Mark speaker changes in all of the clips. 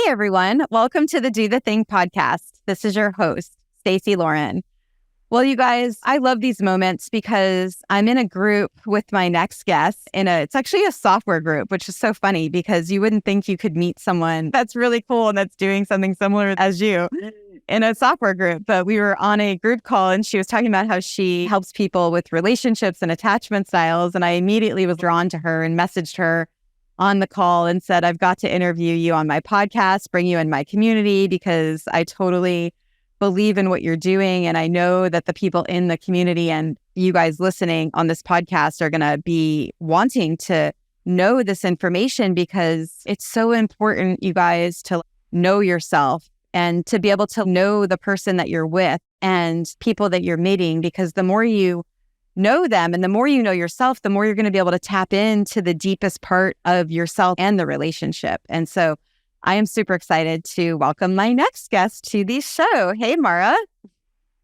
Speaker 1: everyone. Welcome to the Do the Thing podcast. This is your host, Stacey Lauren. Well, you guys, I love these moments because I'm in a group with my next guest it's actually a software group, which is so funny because you wouldn't think you could meet someone that's really cool and that's doing something similar as you in a software group. But we were on a group call and she was talking about how she helps people with relationships and attachment styles. And I immediately was drawn to her and messaged her on the call and said, I've got to interview you on my podcast, bring you in my community because I totally believe in what you're doing. And I know that the people in the community and you guys listening on this podcast are going to be wanting to know this information because it's so important, you guys, to know yourself and to be able to know the person that you're with and people that you're meeting, because the more you know them and the more you know yourself, the more you're going to be able to tap into the deepest part of yourself and the relationship. And so I am super excited to welcome my next guest to the show. Hey, Mara.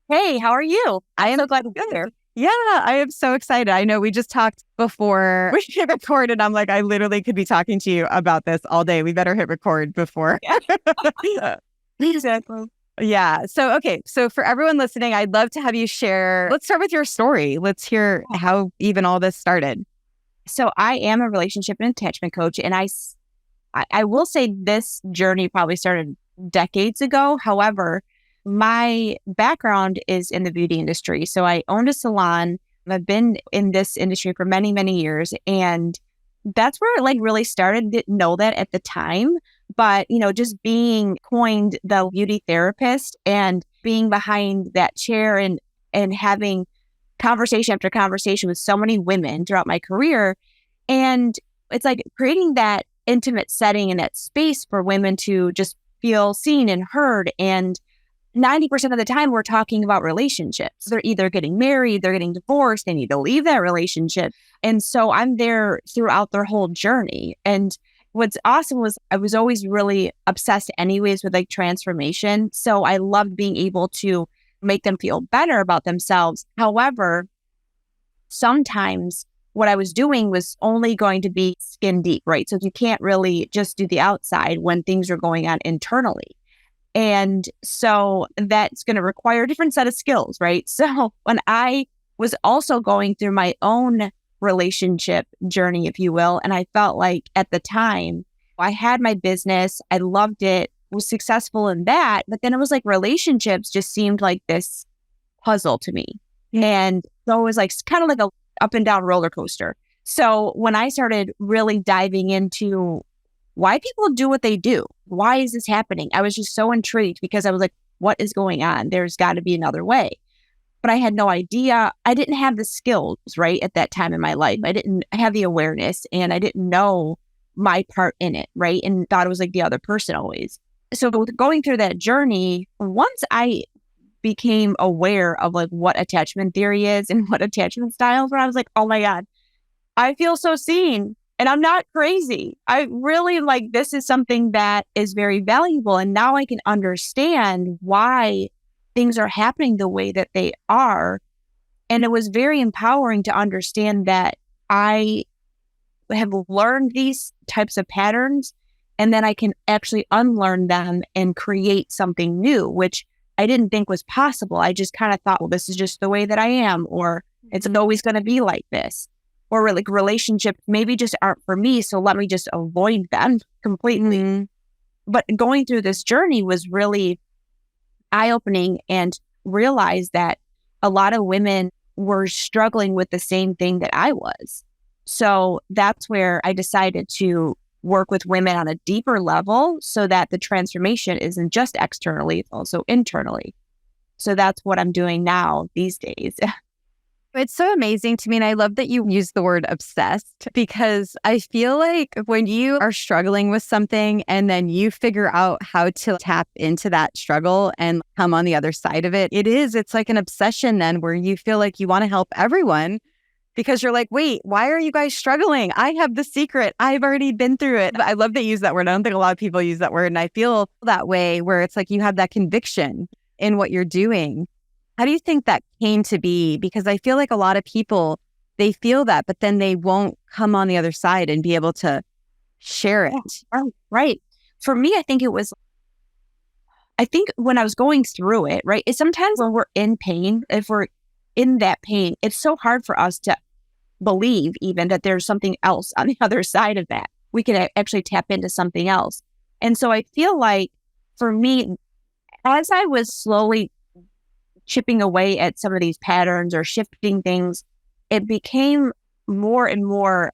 Speaker 2: Hey, how are you?
Speaker 1: I am
Speaker 2: so glad to be here.
Speaker 1: Yeah, I am so excited. I know we just talked before we hit record and I'm like, I literally could be talking to you about this all day. We better hit record before.
Speaker 2: Yeah. Exactly.
Speaker 1: Yeah. So, okay. So for everyone listening, I'd love to have you share. Let's start with your story. Let's hear how even all this started.
Speaker 2: So I am a relationship and attachment coach, and I will say this journey probably started decades ago. However, my background is in the beauty industry. So I owned a salon. I've been in this industry for many, many years. And that's where it really started. Didn't know that at the time. But, just being coined the beauty therapist and being behind that chair and having conversation after conversation with so many women throughout my career. And it's like creating that intimate setting and that space for women to just feel seen and heard. And 90% of the time, we're talking about relationships. They're either getting married, they're getting divorced, they need to leave that relationship. And so I'm there throughout their whole journey. And what's awesome was I was always really obsessed anyways with transformation. So I loved being able to make them feel better about themselves. However, sometimes what I was doing was only going to be skin deep, right? So you can't really just do the outside when things are going on internally. And so that's going to require a different set of skills, right? So when I was also going through my own relationship journey, if you will, and I felt like at the time I had my business, I loved it, was successful in that, but then it was like relationships just seemed like this puzzle to me. And so it was kind of like a up and down roller coaster. So when I started really diving into why people do what they do, why is this happening? I was just so intrigued because I was like, what is going on? There's got to be another way. But I had no idea. I didn't have the skills, right, at that time in my life. I didn't have the awareness and I didn't know my part in it, right? And thought it was like the other person always. So going through that journey, once I became aware of what attachment theory is and what attachment styles were, I was like, oh my God, I feel so seen. And I'm not crazy. I really this is something that is very valuable. And now I can understand why things are happening the way that they are. And it was very empowering to understand that I have learned these types of patterns and then I can actually unlearn them and create something new, which I didn't think was possible. I just kind of thought, well, this is just the way that I am, or it's always going to be like this. Or relationships maybe just aren't for me, so let me just avoid them completely. Mm-hmm. But going through this journey was really eye-opening and realized that a lot of women were struggling with the same thing that I was. So that's where I decided to work with women on a deeper level so that the transformation isn't just externally, it's also internally. So that's what I'm doing now these days.
Speaker 1: It's so amazing to me. And I love that you use the word obsessed, because I feel like when you are struggling with something and then you figure out how to tap into that struggle and come on the other side of it, it's like an obsession then where you feel like you want to help everyone because you're like, wait, why are you guys struggling? I have the secret. I've already been through it. I love that you use that word. I don't think a lot of people use that word. And I feel that way where it's like you have that conviction in what you're doing. How do you think that came to be? Because I feel like a lot of people, they feel that, but then they won't come on the other side and be able to share it.
Speaker 2: Right. for me, I think when I was going through it, right, it's sometimes when we're in pain, if we're in that pain, it's so hard for us to believe even that there's something else on the other side of that. We can actually tap into something else. And so I feel like for me, as I was slowly chipping away at some of these patterns or shifting things, it became more and more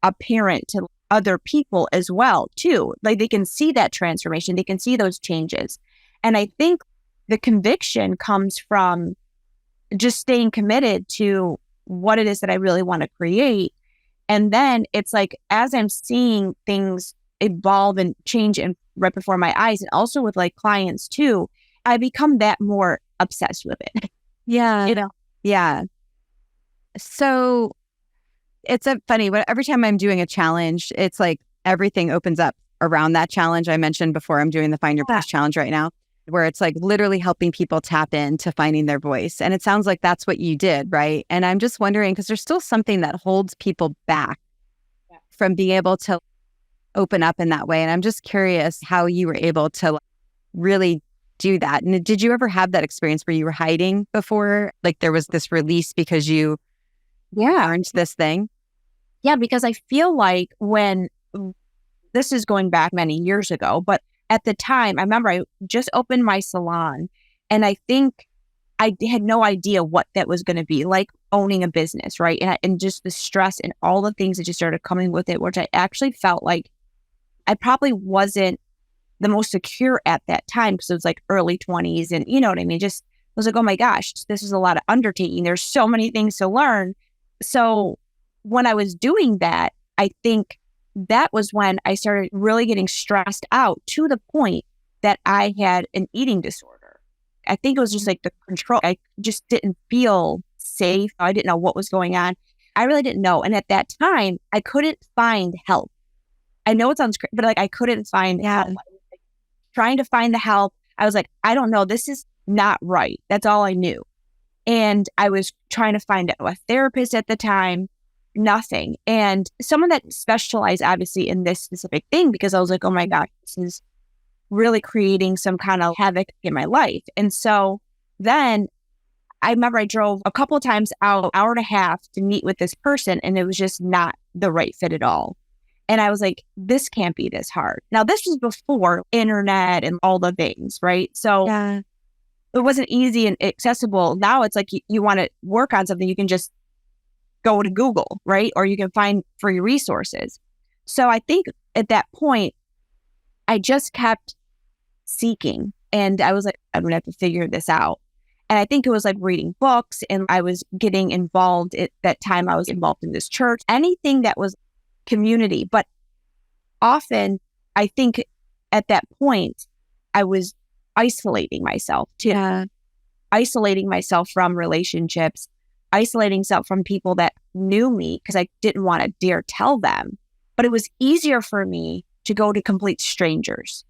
Speaker 2: apparent to other people as well, too. Like they can see that transformation, they can see those changes. And I think the conviction comes from just staying committed to what it is that I really want to create. And then it's like, as I'm seeing things evolve and change and right before my eyes, and also with like clients too, I become that more obsessed with it.
Speaker 1: Yeah.
Speaker 2: You know?
Speaker 1: Yeah. So it's funny, but every time I'm doing a challenge, it's like everything opens up around that challenge. I mentioned before, I'm doing the Find Your Voice challenge right now, where it's like literally helping people tap into finding their voice. And it sounds like that's what you did, right? And I'm just wondering, because there's still something that holds people back from being able to open up in that way. And I'm just curious how you were able to really do that. And did you ever have that experience where you were hiding before? Like there was this release because you learned this thing?
Speaker 2: Yeah, because I feel like when this is going back many years ago, but at the time, I remember I just opened my salon, and I think I had no idea what that was going to be like owning a business, right? And just the stress and all the things that just started coming with it, which I actually felt like I probably wasn't the most secure at that time because it was like early 20s, and you know what I mean? Just was like, oh my gosh, this is a lot of undertaking. There's so many things to learn. So when I was doing that, I think that was when I started really getting stressed out to the point that I had an eating disorder. I think it was just like the control. I just didn't feel safe. I didn't know what was going on. I really didn't know. And at that time, I couldn't find help. I know it sounds crazy, but like I couldn't find help. I was like, trying to find the help. I was like, I don't know. This is not right. That's all I knew. And I was trying to find a therapist at the time, nothing. And someone that specialized obviously in this specific thing, because I was like, oh my gosh, this is really creating some kind of havoc in my life. And so then I remember I drove a couple of times out, hour and a half to meet with this person, and it was just not the right fit at all. And I was like, this can't be this hard. Now, this was before internet and all the things, right? So it wasn't easy and accessible. Now it's like you want to work on something, you can just go to Google, right? Or you can find free resources. So I think at that point, I just kept seeking. And I was like, I'm going to have to figure this out. And I think it was like reading books, and I was getting involved at that time. I was involved in this church, anything that was community. But often, I think at that point, I was isolating myself too. Isolating myself from relationships, isolating myself from people that knew me because I didn't want to dare tell them. But it was easier for me to go to complete strangers.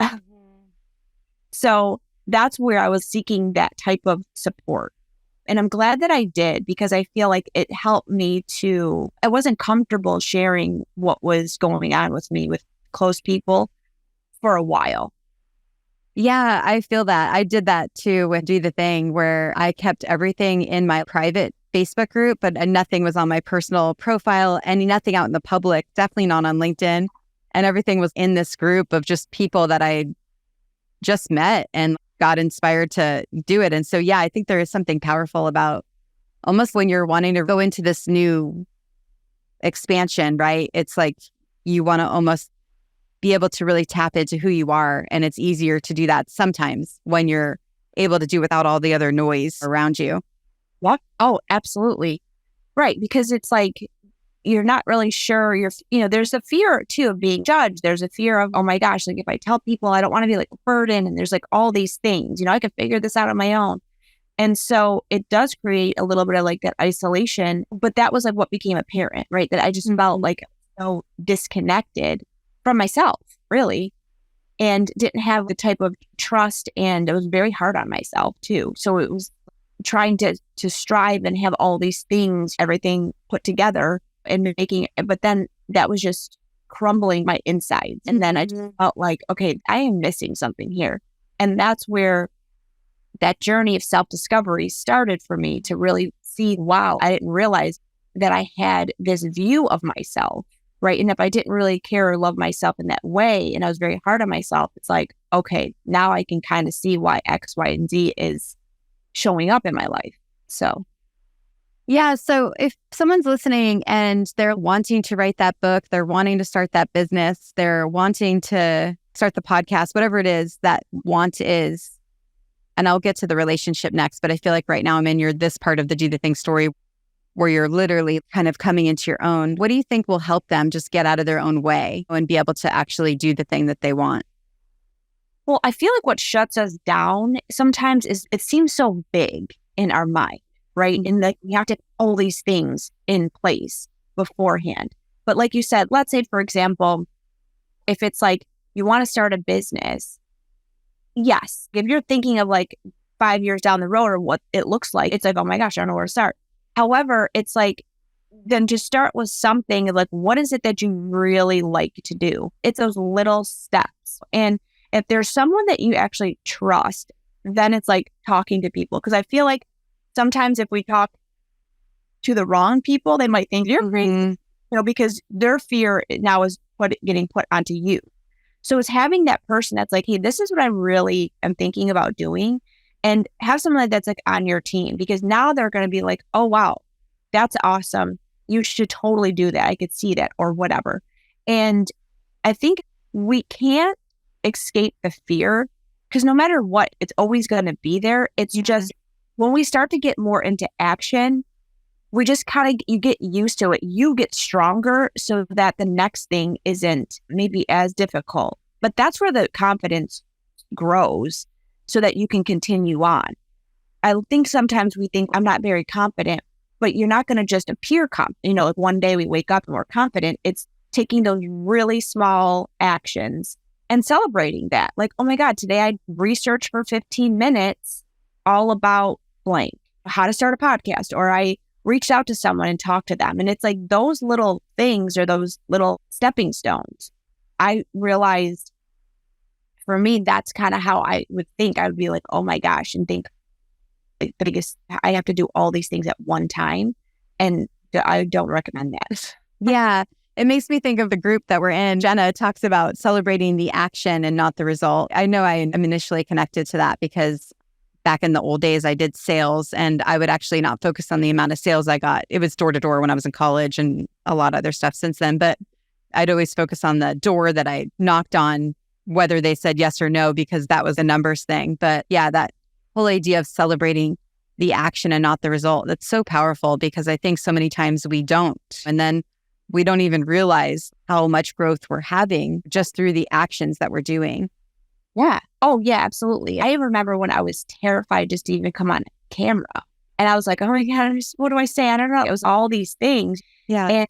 Speaker 2: So that's where I was seeking that type of support. And I'm glad that I did, because I feel like it helped me I wasn't comfortable sharing what was going on with me with close people for a while.
Speaker 1: Yeah, I feel that. I did that too with Do the Thing, where I kept everything in my private Facebook group, but nothing was on my personal profile, and nothing out in the public, definitely not on LinkedIn. And everything was in this group of just people that I just met and got inspired to do it. And so, yeah, I think there is something powerful about almost when you're wanting to go into this new expansion, right? It's like you want to almost be able to really tap into who you are. And it's easier to do that sometimes when you're able to do without all the other noise around you.
Speaker 2: What? Oh, absolutely. Right. Because it's like, you're not really sure. There's a fear too of being judged. There's a fear of, oh my gosh, like if I tell people, I don't want to be like a burden. And there's like all these things, I can figure this out on my own. And so it does create a little bit of like that isolation. But that was like what became apparent, right? That I just felt like so disconnected from myself, really, and didn't have the type of trust. And it was very hard on myself too. So it was trying to strive and have all these things, everything put together and making it. But then that was just crumbling my insides. And then I just felt like, okay, I am missing something here. And that's where that journey of self-discovery started for me, to really see, wow, I didn't realize that I had this view of myself, right? And if I didn't really care or love myself in that way, and I was very hard on myself, it's like, okay, now I can kind of see why X, Y, and Z is showing up in my life. So
Speaker 1: yeah. So if someone's listening and they're wanting to write that book, they're wanting to start that business, they're wanting to start the podcast, whatever it is that want is, and I'll get to the relationship next, but I feel like right now I'm in this part of the do the thing story where you're literally kind of coming into your own. What do you think will help them just get out of their own way and be able to actually do the thing that they want?
Speaker 2: Well, I feel like what shuts us down sometimes is it seems so big in our mind, right? And like we have to have all these things in place beforehand. But like you said, let's say, for example, if it's like you want to start a business, yes, if you're thinking of like 5 years down the road or what it looks like, it's like, oh my gosh, I don't know where to start. However, it's like, then just start with something like, what is it that you really like to do? It's those little steps. And if there's someone that you actually trust, then it's like talking to people. Because I feel like sometimes if we talk to the wrong people, they might think you're crazy, because their fear now is getting put onto you. So it's having that person that's like, hey, this is what I really am thinking about doing. And have someone that's like on your team, because now they're going to be like, oh, wow, that's awesome. You should totally do that. I could see that, or whatever. And I think we can't escape the fear, because no matter what, it's always going to be there. It's just when we start to get more into action, we just kind of, you get used to it. You get stronger so that the next thing isn't maybe as difficult. But that's where the confidence grows so that you can continue on. I think sometimes we think I'm not very confident, but you're not going to just appear confident. Like one day we wake up and we're confident. It's taking those really small actions and celebrating that. Like, oh my God, today I researched for 15 minutes all about blank, how to start a podcast, or I reached out to someone and talked to them. And it's like those little things or those little stepping stones. I realized for me, that's kind of how I would think. I would be like, oh my gosh, and think, but I guess I have to do all these things at one time. And I don't recommend that.
Speaker 1: Yeah. It makes me think of the group that we're in. Jenna talks about celebrating the action and not the result. I know I am initially connected to that because back in the old days, I did sales, and I would actually not focus on the amount of sales I got. It was door to door when I was in college and a lot of other stuff since then. But I'd always focus on the door that I knocked on, whether they said yes or no, because that was a numbers thing. But yeah, that whole idea of celebrating the action and not the result, that's so powerful, because I think so many times we don't. And then we don't even realize how much growth we're having just through the actions that we're doing.
Speaker 2: Yeah. Oh, yeah, absolutely. I remember when I was terrified just to even come on camera. And I was like, oh my God, what do I say? I don't know. It was all these things.
Speaker 1: Yeah.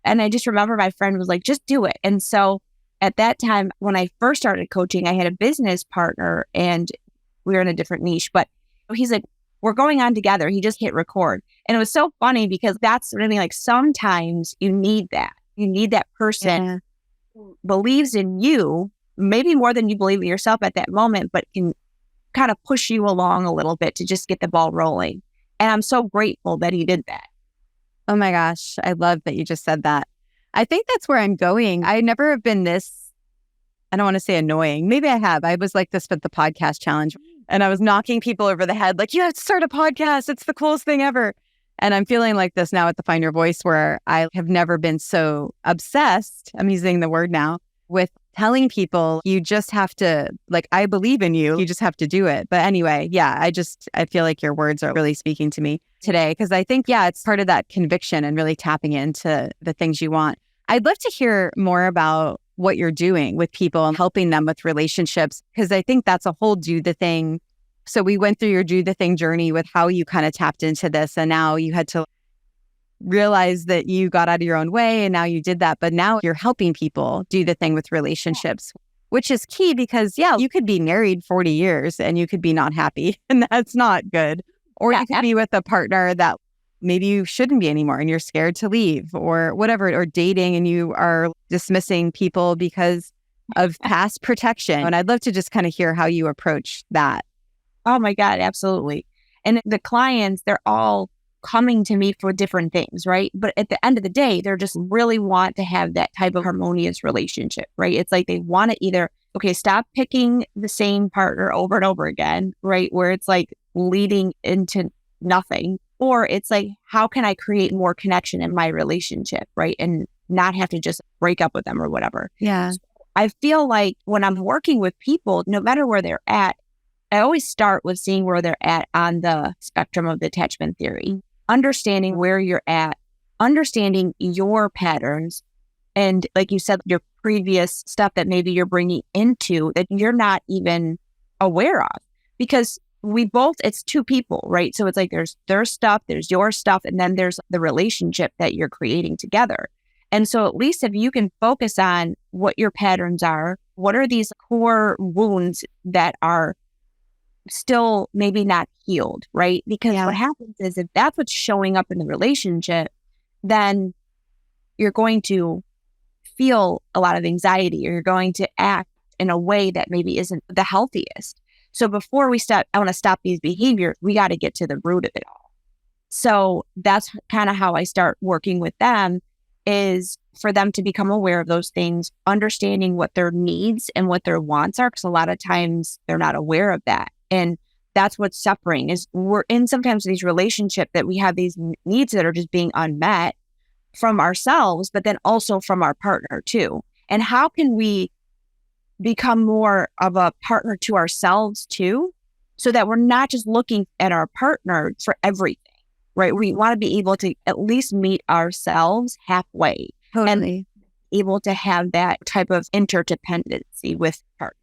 Speaker 2: And I just remember my friend was like, just do it. And so at that time, when I first started coaching, I had a business partner and we were in a different niche. But he's like, we're going on together. He just hit record. And it was so funny because that's what I mean. Like sometimes you need that. You need that person who believes in you, maybe more than you believe in yourself at that moment, but can kind of push you along a little bit to just get the ball rolling. And I'm so grateful that he did that.
Speaker 1: Oh my gosh. I love that you just said that. I think that's where I'm going. I never have been this, I don't want to say annoying. Maybe I have. I was like this with the podcast challenge. And I was knocking people over the head like, you have to start a podcast. It's the coolest thing ever. And I'm feeling like this now at the Find Your Voice, where I have never been so obsessed, I'm using the word now, with telling people you just have to, like, I believe in you. You just have to do it. But anyway, yeah, I feel like your words are really speaking to me today, because I think, yeah, it's part of that conviction and really tapping into the things you want. I'd love to hear more about what you're doing with people and helping them with relationships, because I think that's a whole do the thing. So we went through your do the thing journey with how you kind of tapped into this, and now you had to realize that you got out of your own way and now you did that. But now you're helping people do the thing with relationships, which is key, because yeah, you could be married 40 years and you could be not happy, and that's not good. Or you could be with a partner that maybe you shouldn't be anymore and you're scared to leave, or whatever, or dating and you are dismissing people because of past protection. And I'd love to just kind of hear how you approach that.
Speaker 2: Oh my God, absolutely. And the clients, they're all coming to me for different things, right? But at the end of the day, they're just really want to have that type of harmonious relationship, right? It's like they want to either, okay, stop picking the same partner over and over again, right? Where it's like leading into nothing. Or it's like, how can I create more connection in my relationship, right? And not have to just break up with them or whatever.
Speaker 1: Yeah.
Speaker 2: So I feel like when I'm working with people, no matter where they're at, I always start with seeing where they're at on the spectrum of the attachment theory, understanding where you're at, understanding your patterns, and like you said, your previous stuff that maybe you're bringing into that you're not even aware of. Because it's two people, right? So it's like there's their stuff, there's your stuff, and then there's the relationship that you're creating together. And so at least if you can focus on what your patterns are, what are these core wounds that are still maybe not healed, right? Because what happens is if that's what's showing up in the relationship, then you're going to feel a lot of anxiety, or you're going to act in a way that maybe isn't the healthiest. So before I want to stop these behaviors, we got to get to the root of it all. So that's kind of how I start working with them, is for them to become aware of those things, understanding what their needs and what their wants are, because a lot of times they're not aware of that. And that's what's suffering, is we're in sometimes these relationships that we have these needs that are just being unmet from ourselves, but then also from our partner too. And how can we become more of a partner to ourselves too, so that we're not just looking at our partner for everything, right? We want to be able to at least meet ourselves halfway.
Speaker 1: Totally.
Speaker 2: And able to have that type of interdependency with partner.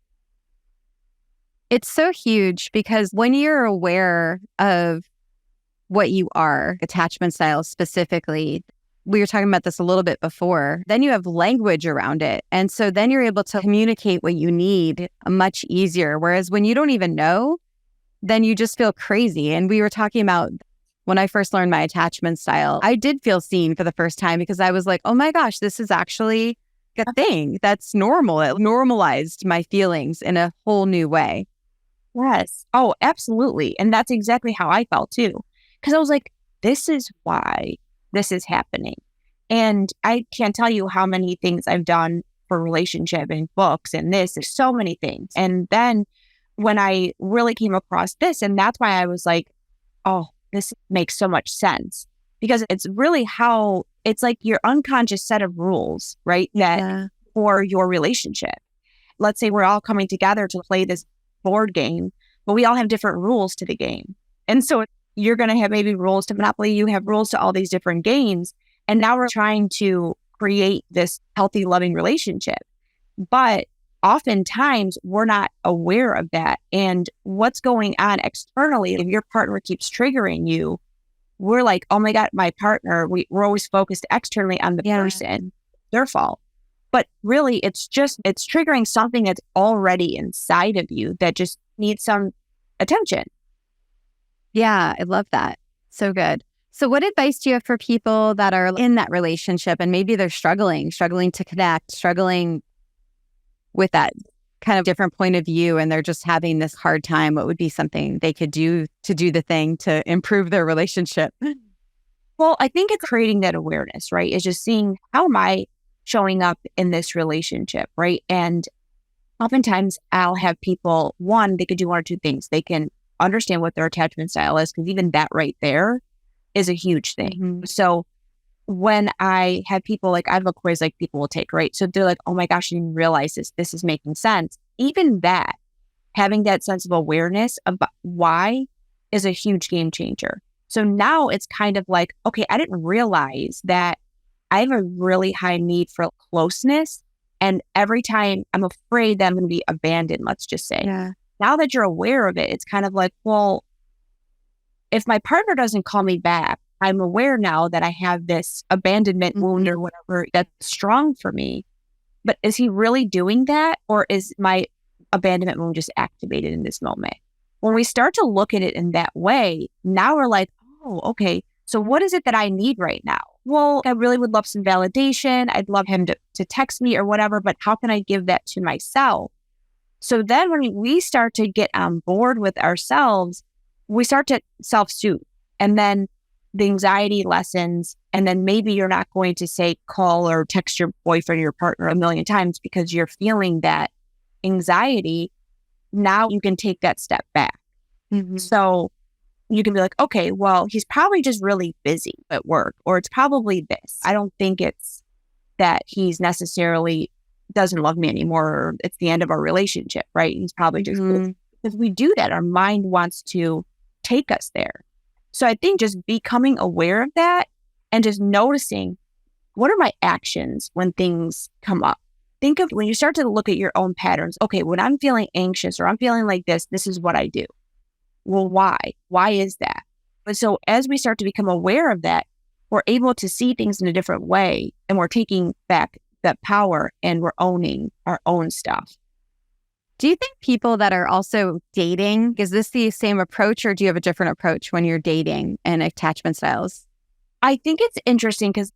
Speaker 1: It's so huge because when you're aware of what you are, attachment styles specifically, we were talking about this a little bit before, then you have language around it. And so then you're able to communicate what you need much easier. Whereas when you don't even know, then you just feel crazy. And we were talking about when I first learned my attachment style, I did feel seen for the first time because I was like, oh my gosh, this is actually a thing that's normal. It normalized my feelings in a whole new way.
Speaker 2: Yes. Oh, absolutely. And that's exactly how I felt too. Because I was like, this is why this is happening. And I can't tell you how many things I've done for relationship and books and this. There's so many things. And then when I really came across this, and that's why I was like, oh, this makes so much sense. Because it's really how it's like your unconscious set of rules, right? That for your relationship. Let's say we're all coming together to play this board game, but we all have different rules to the game. And so you're going to have maybe rules to Monopoly, you have rules to all these different games. And now we're trying to create this healthy, loving relationship. But oftentimes we're not aware of that. And what's going on externally, if your partner keeps triggering you, we're like, oh my God, my partner, we're always focused externally on the person, their fault. But really, it's triggering something that's already inside of you that just needs some attention.
Speaker 1: Yeah, I love that. So good. So what advice do you have for people that are in that relationship and maybe they're struggling to connect, struggling with that kind of different point of view, and they're just having this hard time? What would be something they could do to do the thing to improve their relationship?
Speaker 2: Well, I think it's creating that awareness, right? It's just seeing, how am I showing up in this relationship, right? And oftentimes I'll have people, they could do one or two things. They can understand what their attachment style is, because even that right there is a huge thing. Mm-hmm. So when I have people, like I have a quiz like people will take, right? So they're like, oh my gosh, I didn't realize this is making sense. Even that, having that sense of awareness of why is a huge game changer. So now it's kind of like, okay, I didn't realize that I have a really high need for closeness. And every time I'm afraid that I'm going to be abandoned, let's just say. Yeah. Now that you're aware of it, it's kind of like, well, if my partner doesn't call me back, I'm aware now that I have this abandonment wound or whatever that's strong for me. But is he really doing that? Or is my abandonment wound just activated in this moment? When we start to look at it in that way, now we're like, oh, okay, so what is it that I need right now? well, I really would love some validation. I'd love him to text me or whatever, but how can I give that to myself? So then when we start to get on board with ourselves, we start to self-soothe, and then the anxiety lessens. And then maybe you're not going to say, call or text your boyfriend or your partner a million times because you're feeling that anxiety. Now you can take that step back.
Speaker 1: Mm-hmm.
Speaker 2: So you can be like, okay, well, he's probably just really busy at work, or it's probably this. I don't think it's that he's necessarily doesn't love me anymore, or it's the end of our relationship, right? He's probably just busy. If we do that, our mind wants to take us there. So I think just becoming aware of that and just noticing, what are my actions when things come up? Think of when you start to look at your own patterns. Okay, when I'm feeling anxious or I'm feeling like this is what I do. Well, why? Why is that? And so as we start to become aware of that, we're able to see things in a different way, and we're taking back that power and we're owning our own stuff.
Speaker 1: Do you think people that are also dating, is this the same approach, or do you have a different approach when you're dating and attachment styles?
Speaker 2: I think it's interesting because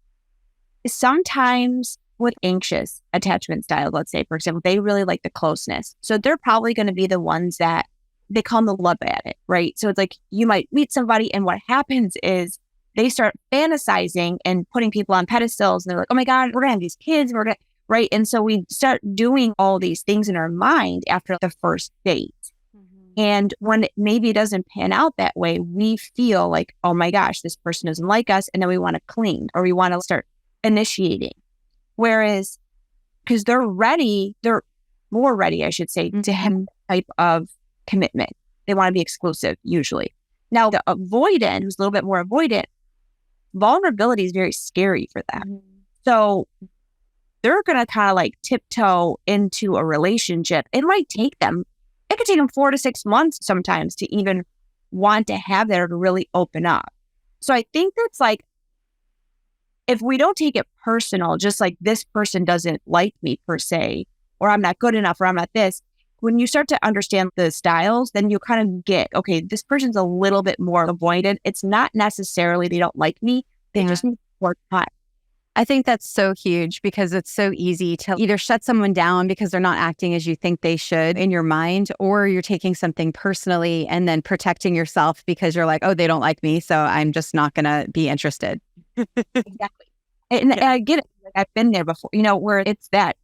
Speaker 2: sometimes with anxious attachment styles, let's say, for example, they really like the closeness. So they're probably going to be the ones that they call them the love addict, right? So it's like you might meet somebody, and what happens is they start fantasizing and putting people on pedestals, and they're like, oh my God, we're going to have these kids, right? And so we start doing all these things in our mind after the first date. Mm-hmm. And when maybe it doesn't pan out that way, we feel like, oh my gosh, this person doesn't like us. And then we want to cling, or we want to start initiating. Whereas, because they're more ready, I should say, mm-hmm. to have a type of commitment. They want to be exclusive, usually. Now, the avoidant, who's a little bit more avoidant, vulnerability is very scary for them. Mm-hmm. So they're going to kind of like tiptoe into a relationship. It could take them 4 to 6 months sometimes to even want to have that, or to really open up. So I think that's like, if we don't take it personal, just like this person doesn't like me per se, or I'm not good enough, or I'm not this, when you start to understand the styles, then you kind of get, okay, this person's a little bit more avoidant. It's not necessarily they don't like me. They just need more time.
Speaker 1: I think that's so huge, because it's so easy to either shut someone down because they're not acting as you think they should in your mind, or you're taking something personally and then protecting yourself because you're like, oh, they don't like me, so I'm just not going to be interested.
Speaker 2: Exactly. And I get it. I've been there before, where it's that,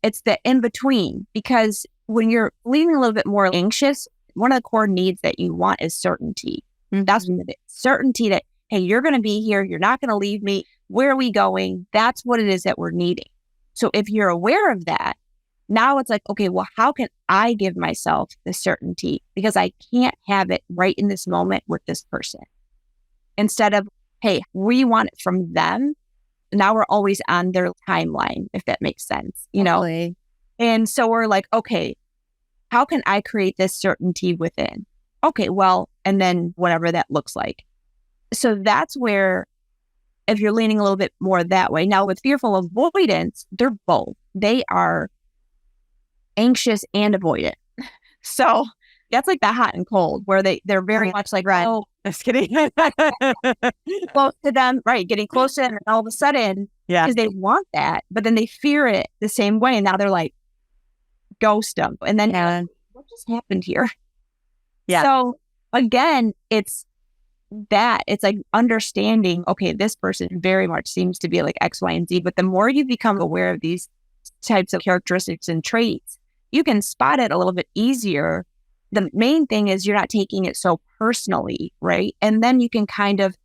Speaker 2: it's the in between. Because when you're feeling a little bit more anxious, one of the core needs that you want is certainty. Mm-hmm. That's what it is. Certainty that, hey, you're going to be here. You're not going to leave me. Where are we going? That's what it is that we're needing. So if you're aware of that, now it's like, okay, well, how can I give myself the certainty? Because I can't have it right in this moment with this person. Instead of, hey, we want it from them. Now we're always on their timeline, if that makes sense,
Speaker 1: Totally.
Speaker 2: And so we're like, okay, how can I create this certainty within? Okay, well, and then whatever that looks like. So that's where, if you're leaning a little bit more that way. Now with fearful avoidance, they're both. They are anxious and avoidant. So that's like the hot and cold, where they're very much like,
Speaker 1: oh, just kidding.
Speaker 2: Close to them, right? Getting close to them, and all of a sudden, because they want that, but then they fear it the same way. And now they're like, ghost them. And then what just happened here?
Speaker 1: Yeah.
Speaker 2: So again, it's like understanding, okay, this person very much seems to be like X, Y, and Z. But the more you become aware of these types of characteristics and traits, you can spot it a little bit easier. The main thing is you're not taking it so personally, right? And then you can kind of,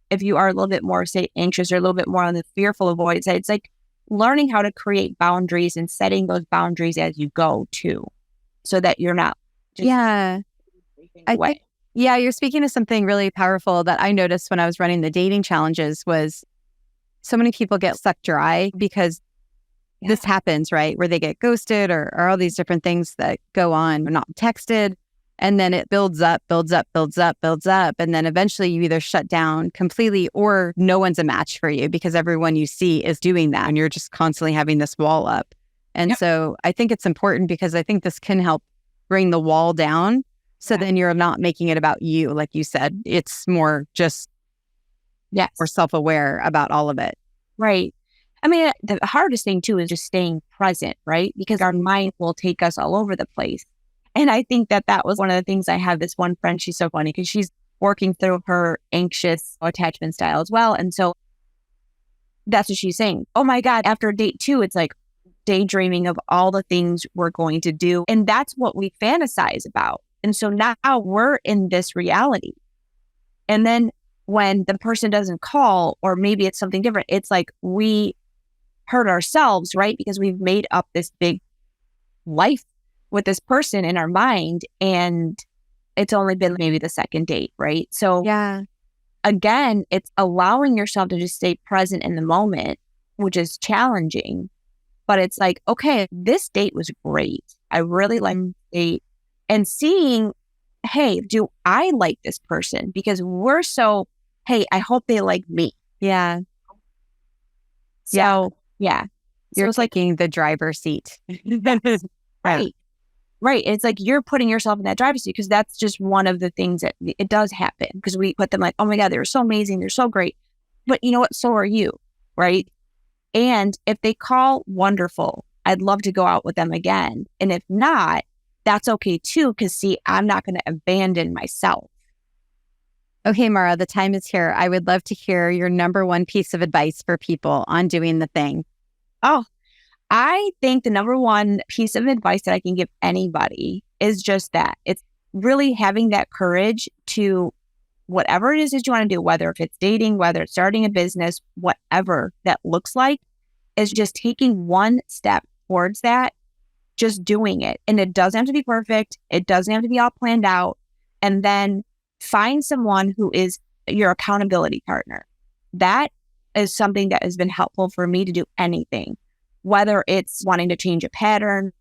Speaker 2: if you are a little bit more, say, anxious or a little bit more on the fearful avoidance side, it's like learning how to create boundaries and setting those boundaries as you go too, so that you're not just away.
Speaker 1: You're speaking to something really powerful that I noticed when I was running the dating challenges. Was so many people get sucked dry because this happens, right? Where they get ghosted or all these different things that go on, not texted. And then it builds up. And then eventually you either shut down completely, or no one's a match for you because everyone you see is doing that. And you're just constantly having this wall up. And so I think it's important, because I think this can help bring the wall down. So then you're not making it about you. Like you said, it's more just
Speaker 2: Yes.
Speaker 1: or self-aware about all of it.
Speaker 2: Right. I mean, the hardest thing too is just staying present, right? Because our mind will take us all over the place. And I think that was one of the things. I have this one friend, she's so funny because she's working through her anxious attachment style as well. And so that's what she's saying. Oh my God, after date 2, it's like daydreaming of all the things we're going to do. And that's what we fantasize about. And so now we're in this reality. And then when the person doesn't call, or maybe it's something different, it's like we hurt ourselves, right? Because we've made up this big life with this person in our mind, and it's only been maybe the second date, right? So
Speaker 1: Yeah.
Speaker 2: again, it's allowing yourself to just stay present in the moment, which is challenging. But it's like, okay, this date was great. I really liked the date. And seeing, hey, do I like this person? Because we're so, hey, I hope they like me.
Speaker 1: Yeah.
Speaker 2: So, yeah.
Speaker 1: You're
Speaker 2: So it's like,
Speaker 1: taking the driver's seat.
Speaker 2: right. Right. It's like you're putting yourself in that driver's seat, because that's just one of the things that it does happen, because we put them like, oh my God, they're so amazing. They're so great. But you know what? So are you. Right. And if they call, wonderful. I'd love to go out with them again. And if not, that's okay too. Because see, I'm not going to abandon myself.
Speaker 1: Okay, Mara, the time is here. I would love to hear your number one piece of advice for people on doing the thing.
Speaker 2: Oh, I think the number one piece of advice that I can give anybody is just that. It's really having that courage to whatever it is that you want to do, whether if it's dating, whether it's starting a business, whatever that looks like, is just taking one step towards that, just doing it. And it doesn't have to be perfect. It doesn't have to be all planned out. And then find someone who is your accountability partner. That is something that has been helpful for me to do anything, whether it's wanting to change a pattern,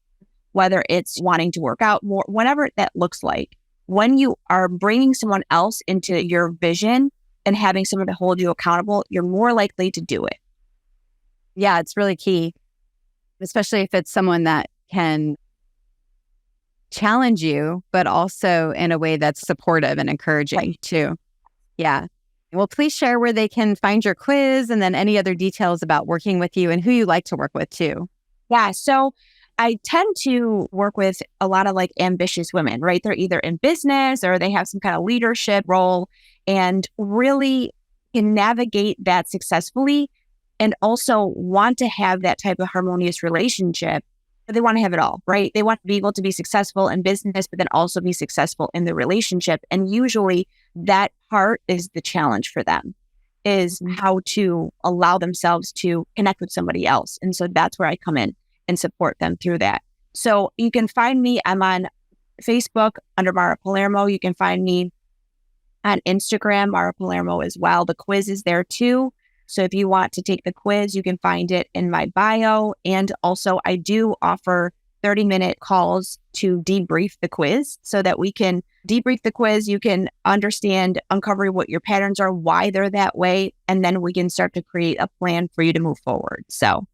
Speaker 2: whether it's wanting to work out more, whatever that looks like. When you are bringing someone else into your vision and having someone to hold you accountable, you're more likely to do it.
Speaker 1: Yeah, it's really key, especially if it's someone that can challenge you, but also in a way that's supportive and encouraging too. Yeah. Well, please share where they can find your quiz, and then any other details about working with you and who you like to work with too.
Speaker 2: Yeah. So I tend to work with a lot of like ambitious women, right? They're either in business or they have some kind of leadership role, and really can navigate that successfully, and also want to have that type of harmonious relationship. But they want to have it all, right? They want to be able to be successful in business, but then also be successful in the relationship. And usually that part is the challenge for them, is how to allow themselves to connect with somebody else. And so that's where I come in and support them through that. So you can find me, I'm on Facebook under Mara Palermo. You can find me on Instagram, Mara Palermo as well. The quiz is there too. So if you want to take the quiz, you can find it in my bio. And also I do offer 30-minute calls to debrief the quiz, so that we can debrief the quiz. You can understand, uncover what your patterns are, why they're that way. And then we can start to create a plan for you to move forward. So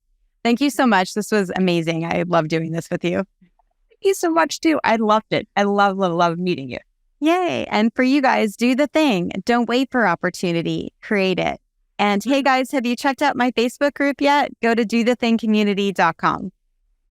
Speaker 1: thank you so much. This was amazing. I love doing this with you.
Speaker 2: Thank you so much too. I loved it. I love meeting you.
Speaker 1: Yay. And for you guys, do the thing. Don't wait for opportunity. Create it. And hey guys, have you checked out my Facebook group yet? Go to dothethingcommunity.com.